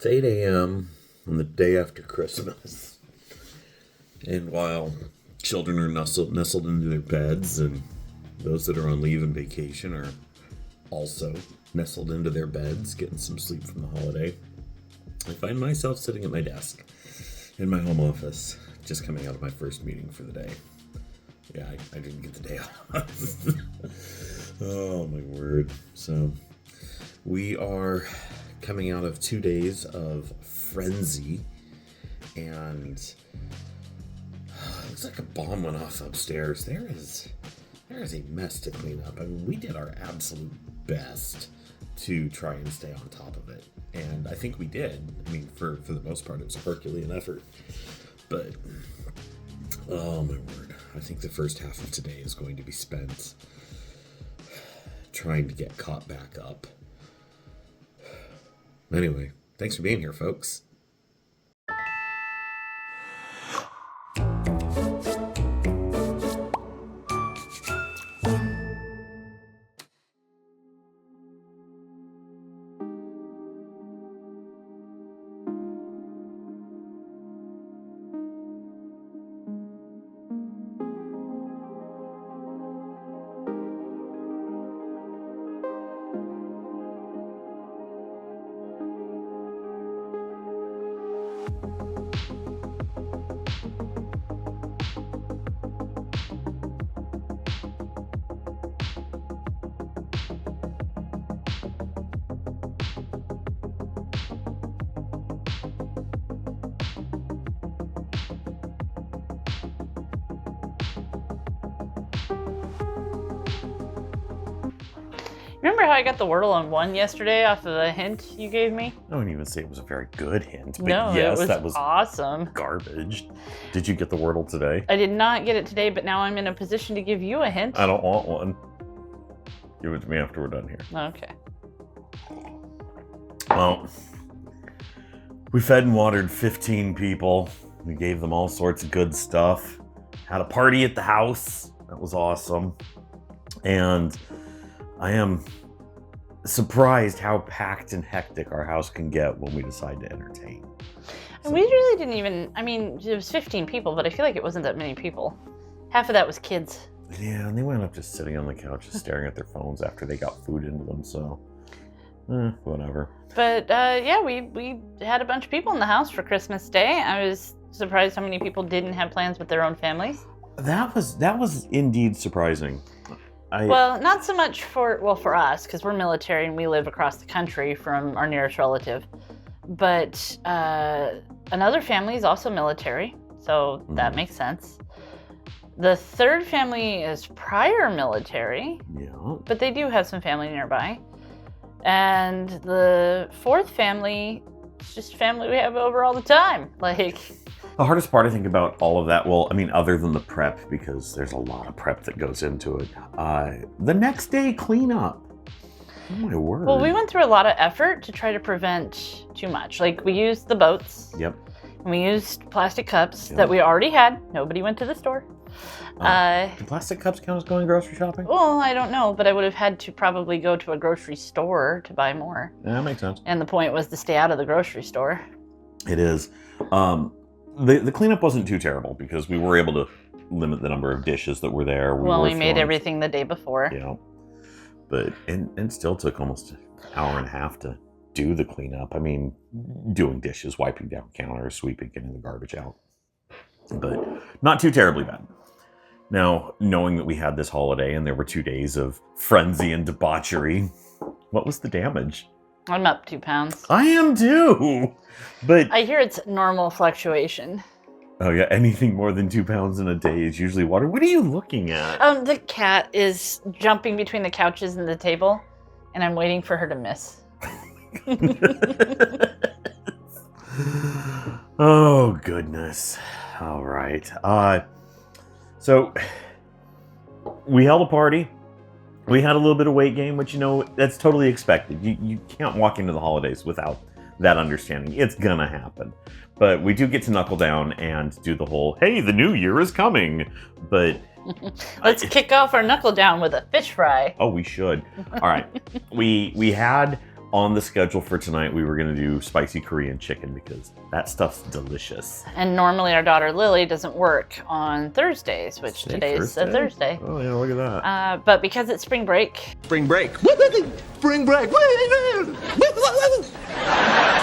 It's 8 a.m. on the day after Christmas. And while children are nestled into their beds, and those that are on leave and vacation are also nestled into their beds, getting some sleep from the holiday, I find myself sitting at my desk in my home office, just coming out of my first meeting for the day. Yeah, I didn't get the day off. Oh, my word. So, we are coming out of 2 days of frenzy, and it looks like a bomb went off upstairs. There is a mess to clean up. I mean, we did our absolute best to try and stay on top of it, and I think we did. I mean, for the most part, it was a Herculean effort, but oh my word, I think the first half of today is going to be spent trying to get caught back up. Anyway, thanks for being here, folks. Remember how I got the Wordle on 1 yesterday off of the hint you gave me? I wouldn't even say it was a very good hint, but No, yes, that was awesome. Garbage. Did you get the Wordle today? I did not get it today, but now I'm in a position to give you a hint. I don't want one. Give it to me after we're done here. Okay. Well, we fed and watered 15 people. We gave them all sorts of good stuff. Had a party at the house. That was awesome. And I am surprised how packed and hectic our house can get when we decide to entertain. So. We really didn't even, I mean, it was 15 people, but I feel like it wasn't that many people. Half of that was kids. Yeah, and they wound up just sitting on the couches staring at their phones after they got food into them, so whatever. But yeah, we had a bunch of people in the house for Christmas Day. I was surprised how many people didn't have plans with their own families. That was indeed surprising. Well, not so much for us, because we're military and we live across the country from our nearest relative. But another family is also military, so that makes sense. The third family is prior military, but they do have some family nearby. And the fourth family is just family we have over all the time. Like, the hardest part, I think, about all of that, well, I mean, other than the prep, because there's a lot of prep that goes into it, the next day cleanup. Oh, my word. Well, we went through a lot of effort to try to prevent too much. Like, we used the boats. Yep. And we used plastic cups that we already had. Nobody went to the store. Do plastic cups count as going grocery shopping? Well, I don't know, but I would have had to probably go to a grocery store to buy more. Yeah, that makes sense. And the point was to stay out of the grocery store. It is. The cleanup wasn't too terrible because we were able to limit the number of dishes that were there. We made everything the day before. Yeah. But, and still took almost an hour and a half to do the cleanup. I mean, doing dishes, wiping down counters, sweeping, getting the garbage out. But not too terribly bad. Now, knowing that we had this holiday and there were 2 days of frenzy and debauchery, what was the damage? I'm up 2 pounds. I am too! But I hear it's normal fluctuation. Oh yeah, anything more than 2 pounds in a day is usually water. What are you looking at? The cat is jumping between the couches and the table, and I'm waiting for her to miss. Oh, goodness. All right. So, we held a party. We had a little bit of weight gain, which, that's totally expected. You can't walk into the holidays without that understanding. It's gonna happen. But we do get to knuckle down and do the whole, hey, the new year is coming. But let's kick off our knuckle down with a fish fry. Oh, we should. All right. We had on the schedule for tonight, we were going to do spicy Korean chicken because that stuff's delicious. And normally our daughter Lily doesn't work on Thursdays, which today's a Thursday. Oh, yeah, look at that. But because it's spring break. Spring break. Spring break.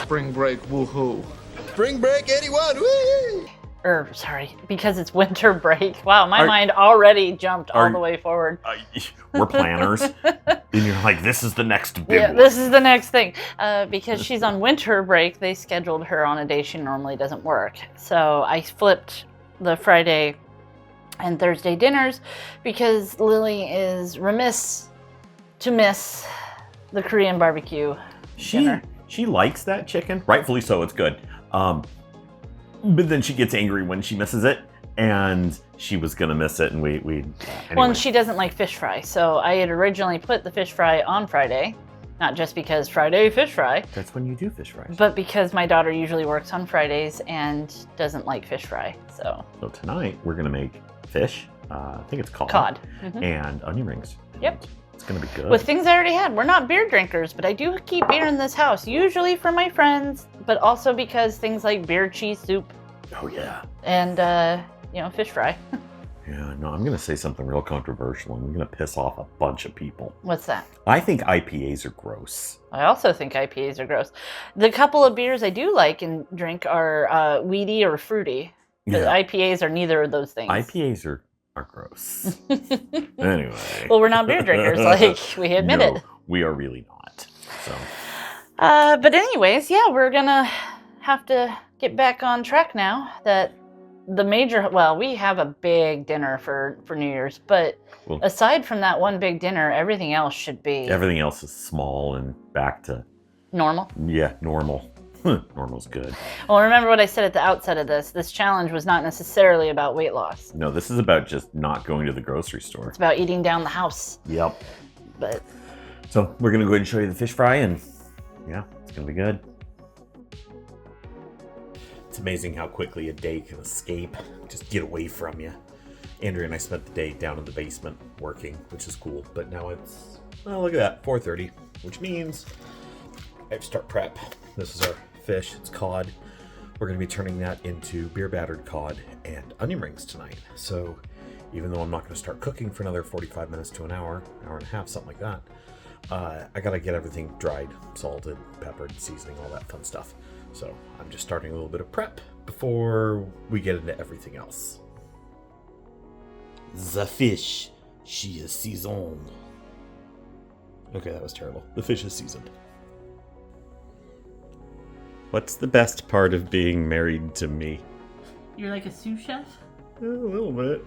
Spring break. Woohoo. Spring break 81. Woo! Because it's winter break. Wow, my mind already jumped all the way forward. We're planners. And you're like, this is the next big one. This is the next thing. Because she's on winter break, they scheduled her on a day she normally doesn't work. So I flipped the Friday and Thursday dinners because Lily is remiss to miss the Korean barbecue dinner. She likes that chicken. Rightfully so, it's good. But then she gets angry when she misses it, and she was gonna miss it, and we anyway. Well, and she doesn't like fish fry, so I had originally put the fish fry on Friday, not just because Friday fish fry. That's when you do fish fry. But because my daughter usually works on Fridays and doesn't like fish fry, so. So tonight we're gonna make fish. I think it's cod. And onion rings. Yep. It's gonna be good. With things I already had. We're not beer drinkers, but I do keep beer in this house, usually for my friends, but also because things like beer cheese soup. Oh yeah. And fish fry. Yeah, no, I'm gonna say something real controversial, and I'm gonna piss off a bunch of people. What's that? I think IPAs are gross. I also think IPAs are gross. The couple of beers I do like and drink are weedy or fruity. The IPAs are neither of those things. IPAs are gross. Anyway. Well, we're not beer drinkers, like we admitted. No, we are really not. So. But anyways, yeah, we're gonna have to get back on track now. That we have a big dinner for New Year's, but aside from that one big dinner, everything else should be. Everything else is small and back to normal. Yeah, normal. Normal's good. Well, remember what I said at the outset of this. This challenge was not necessarily about weight loss. No, this is about just not going to the grocery store. It's about eating down the house. Yep. But. So we're going to go ahead and show you the fish fry, and yeah, it's going to be good. It's amazing how quickly a day can escape, just get away from you. Andrea and I spent the day down in the basement working, which is cool. But now it's, look at that, 4:30, which means I have to start prep. This is our fish, it's cod. We're going to be turning that into beer battered cod and onion rings tonight. So even though I'm not going to start cooking for another 45 minutes to an hour and a half, something like that, I got to get everything dried, salted, peppered, seasoning, all that fun stuff. So I'm just starting a little bit of prep before we get into everything else. The fish, she is seasoned. Okay, that was terrible. The fish is seasoned. What's the best part of being married to me? You're like a sous chef? A little bit.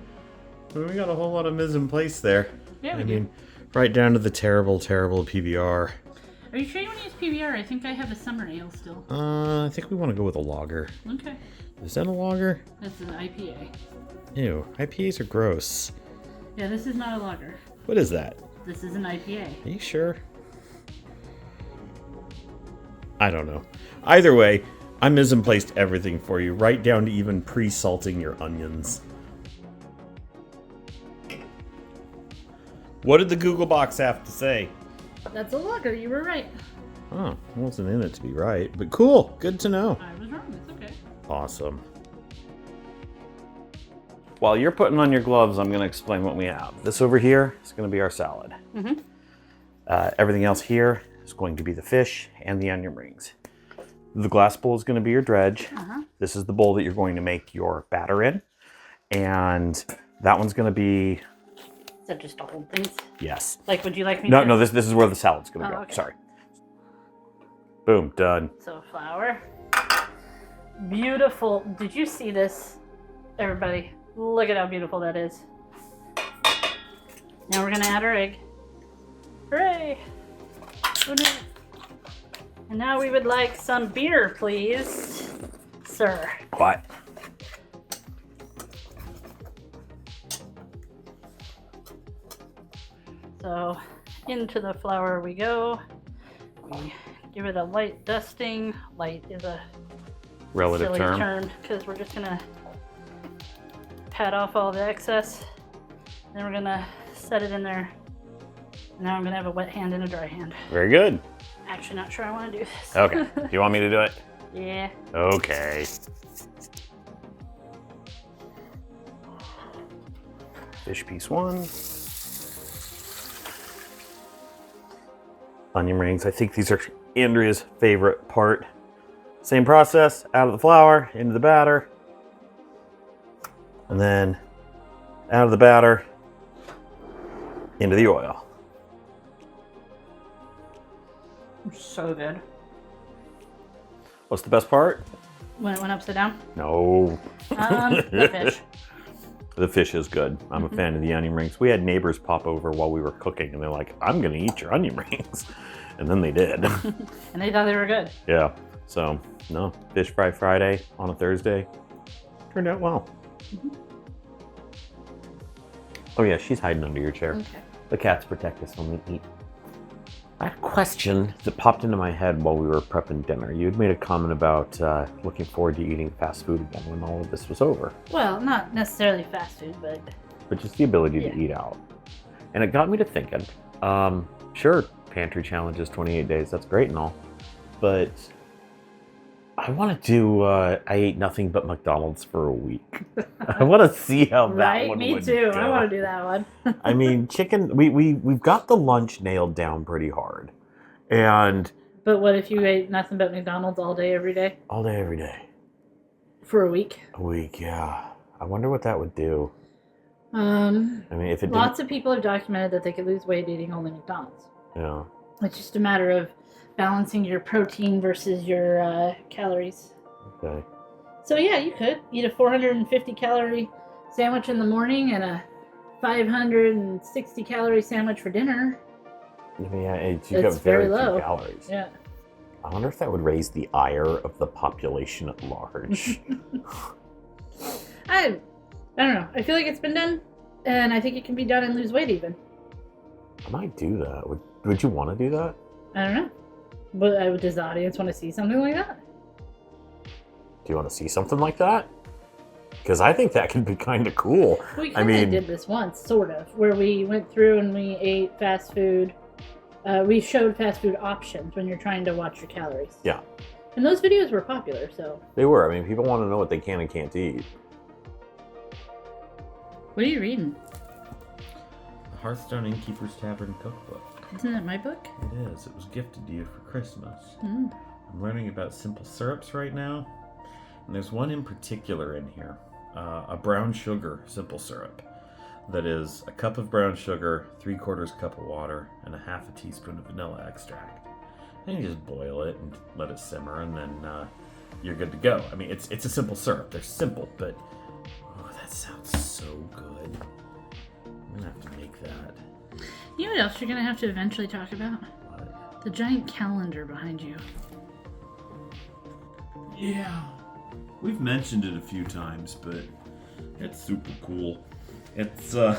I mean, we got a whole lot of mise en place there. Yeah, I mean, right down to the terrible, terrible PBR. Are you sure you want to use PBR? I think I have a summer ale still. I think we want to go with a lager. Okay. Is that a lager? That's an IPA. Ew, IPAs are gross. Yeah, this is not a lager. What is that? This is an IPA. Are you sure? I don't know. Either way, I mise en placed everything for you, right down to even pre-salting your onions. What did the Google box have to say? That's a lager, you were right. Oh, I wasn't in it to be right, but cool, good to know. I was wrong, it's okay. Awesome. While you're putting on your gloves, I'm going to explain what we have. This over here is going to be our salad. Mm-hmm. Everything else here is going to be the fish and the onion rings. The glass bowl is going to be your dredge. Uh-huh. This is the bowl that you're going to make your batter in. And that one's going to be... Is that just to hold things? Yes. Like, would you like me No, to... no, this is where the salad's going to go. Okay. Sorry. Boom, done. So, flour. Beautiful. Did you see this, everybody? Look at how beautiful that is. Now we're going to add our egg. Hooray! And now we would like some beer, please, sir. What? So into the flour we go. We give it a light dusting. Light is a Relative silly term. term because we're just gonna pat off all the excess. Then we're gonna set it in there. And now I'm gonna have a wet hand and a dry hand. Very good. actually not sure I want to do this. Okay. Do you want me to do it? Yeah. Okay. Fish piece 1. Onion rings. I think these are Andrea's favorite part. Same process, out of the flour, into the batter. And then out of the batter, into the oil. So good. What's the best part? When it went upside down? No. The fish. The fish is good. I'm a fan of the onion rings. We had neighbors pop over while we were cooking, and they're like, I'm going to eat your onion rings. And then they did. And they thought they were good. Yeah. So, no. Fish fry Friday on a Thursday. Turned out well. Oh, yeah. She's hiding under your chair. Okay. The cats protect us when we eat. I had a question that popped into my head while we were prepping dinner. You had made a comment about looking forward to eating fast food again when all of this was over. Well, not necessarily fast food, but Just the ability to eat out. And it got me to thinking, sure, Pantry challenge is 28 days. That's great and all. But I want to do, I ate nothing but McDonald's for a week. I want to see how that right? one Me would too. go. I want to do that one. I mean, chicken, we've got the lunch nailed down pretty hard. And But what if you ate nothing but McDonald's all day, every day? all day, every day. For a week? A week, yeah. I wonder what that would do. I mean, if it didn't, lots of people have documented that they could lose weight eating only McDonald's. yeah. It's just a matter of balancing your protein versus your calories. Okay. So yeah, you could eat a 450 calorie sandwich in the morning and a 560 calorie sandwich for dinner. I mean, yeah, you've It's got very very few low. calories. Yeah. I wonder if that would raise the ire of the population at large. I don't know. I feel like it's been done, and I think it can be done and lose weight even. I might do that. Would you want to do that? I don't know. But does the audience want to see something like that? Do you want to see something like that? Because I think that could be kind of cool. We I kind mean, of did this once, sort of, where we went through and we ate fast food. We showed fast food options when you're trying to watch your calories. Yeah. And those videos were popular, so. They were. I mean, people want to know what they can and can't eat. What are you reading? The Hearthstone Innkeeper's Tavern Cookbook. Isn't that my book? It is. It was gifted to you for Christmas. Mm. I'm learning about simple syrups right now. And there's one in particular in here. A brown sugar simple syrup. That is a cup of brown sugar, 3/4 cup of water, and a half a teaspoon of vanilla extract. And you just boil it and let it simmer, and then you're good to go. I mean, it's a simple syrup. They're simple, but oh, that sounds so good. I'm gonna have to make that. You know what else you're going to have to eventually talk about? What? The giant calendar behind you. Yeah. We've mentioned it a few times, but it's super cool. It's I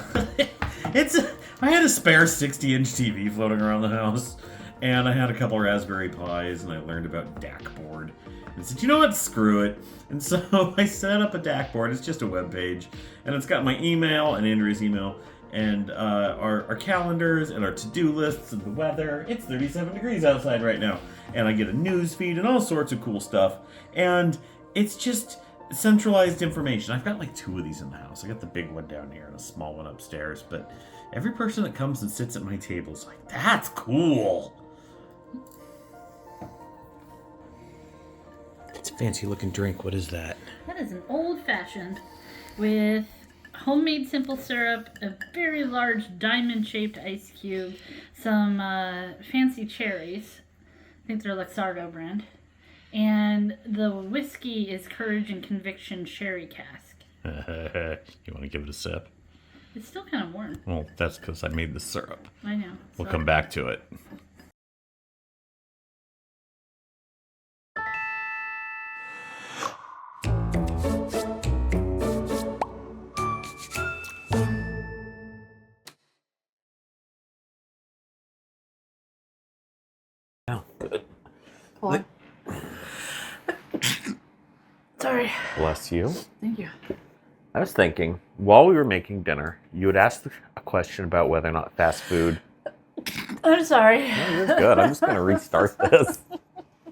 had a spare 60-inch TV floating around the house, and I had a couple Raspberry Pis, and I learned about DAC board. And I said, you know what, screw it. And so I set up a DAC board. It's just a web page, and it's got my email and Andrea's email, and our calendars and our to-do lists and the weather. It's 37 degrees outside right now, and I get a news feed and all sorts of cool stuff. And it's just centralized information. I've got like 2 of these in the house. I got the big one down here and a small one upstairs, but every person that comes and sits at my table is like, that's cool. It's a fancy looking drink. What is that? That is an old-fashioned with homemade simple syrup, a very large diamond-shaped ice cube, some fancy cherries. I think they're Luxardo brand. And the whiskey is Courage and Conviction Sherry Cask. You want to give it a sip? It's still kind of warm. Well, that's because I made the syrup. I know. We'll so- come back to it. Oh, good. Hold on. Sorry. Bless you. Thank you. I was thinking, while we were making dinner, you had asked a question about whether or not fast food I'm sorry. No, you're good. I'm just going to restart this.